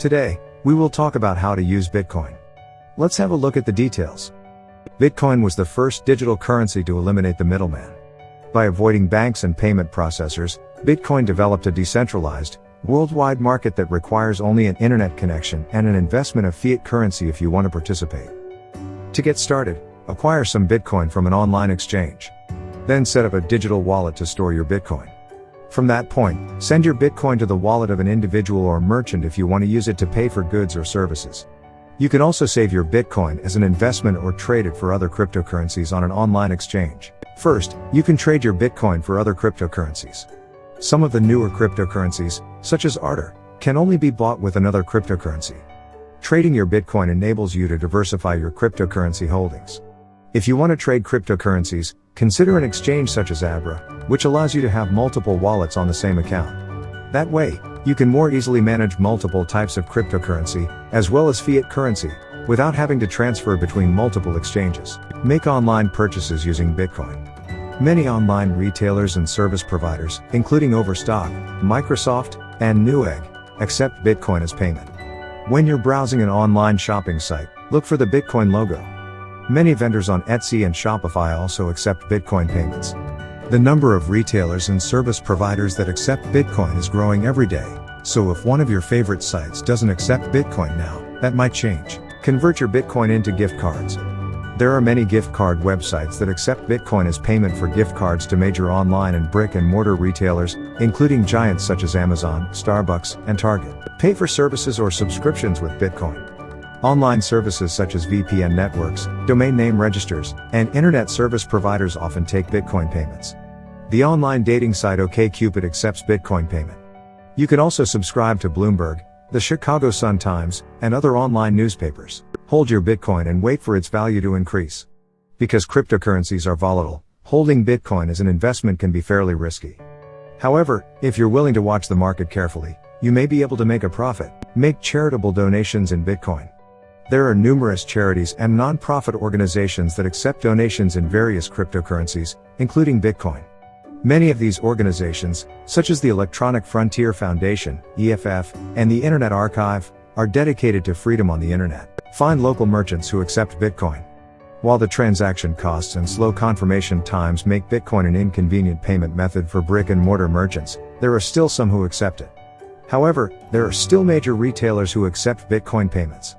Today, we will talk about how to use Bitcoin. Let's have a look at the details. Bitcoin was the first digital currency to eliminate the middleman. By avoiding banks and payment processors, Bitcoin developed a decentralized, worldwide market that requires only an internet connection and an investment of fiat currency if you want to participate. To get started, acquire some Bitcoin from an online exchange. Then set up a digital wallet to store your Bitcoin. From that point, send your Bitcoin to the wallet of an individual or merchant if you want to use it to pay for goods or services. You can also save your Bitcoin as an investment or trade it for other cryptocurrencies on an online exchange. First, you can trade your Bitcoin for other cryptocurrencies. Some of the newer cryptocurrencies, such as Arter, can only be bought with another cryptocurrency. Trading your Bitcoin enables you to diversify your cryptocurrency holdings. If you want to trade cryptocurrencies, consider an exchange such as Abra, which allows you to have multiple wallets on the same account. That way, you can more easily manage multiple types of cryptocurrency, as well as fiat currency, without having to transfer between multiple exchanges. Make online purchases using Bitcoin. Many online retailers and service providers, including Overstock, Microsoft, and Newegg, accept Bitcoin as payment. When you're browsing an online shopping site, look for the Bitcoin logo. Many vendors on Etsy and Shopify also accept Bitcoin payments. The number of retailers and service providers that accept Bitcoin is growing every day, so if one of your favorite sites doesn't accept Bitcoin now, that might change. Convert your Bitcoin into gift cards. There are many gift card websites that accept Bitcoin as payment for gift cards to major online and brick-and-mortar retailers, including giants such as Amazon, Starbucks, and Target. Pay for services or subscriptions with Bitcoin. Online services such as VPN networks, domain name registers, and internet service providers often take Bitcoin payments. The online dating site OkCupid accepts Bitcoin payment. You can also subscribe to Bloomberg, the Chicago Sun-Times, and other online newspapers. Hold your Bitcoin and wait for its value to increase. Because cryptocurrencies are volatile, holding Bitcoin as an investment can be fairly risky. However, if you're willing to watch the market carefully, you may be able to make a profit. Make charitable donations in Bitcoin. There are numerous charities and non-profit organizations that accept donations in various cryptocurrencies, including Bitcoin. Many of these organizations, such as the Electronic Frontier Foundation, EFF, and the Internet Archive, are dedicated to freedom on the internet. Find local merchants who accept Bitcoin. While the transaction costs and slow confirmation times make Bitcoin an inconvenient payment method for brick-and-mortar merchants, there are still some who accept it. However, there are still major retailers who accept Bitcoin payments.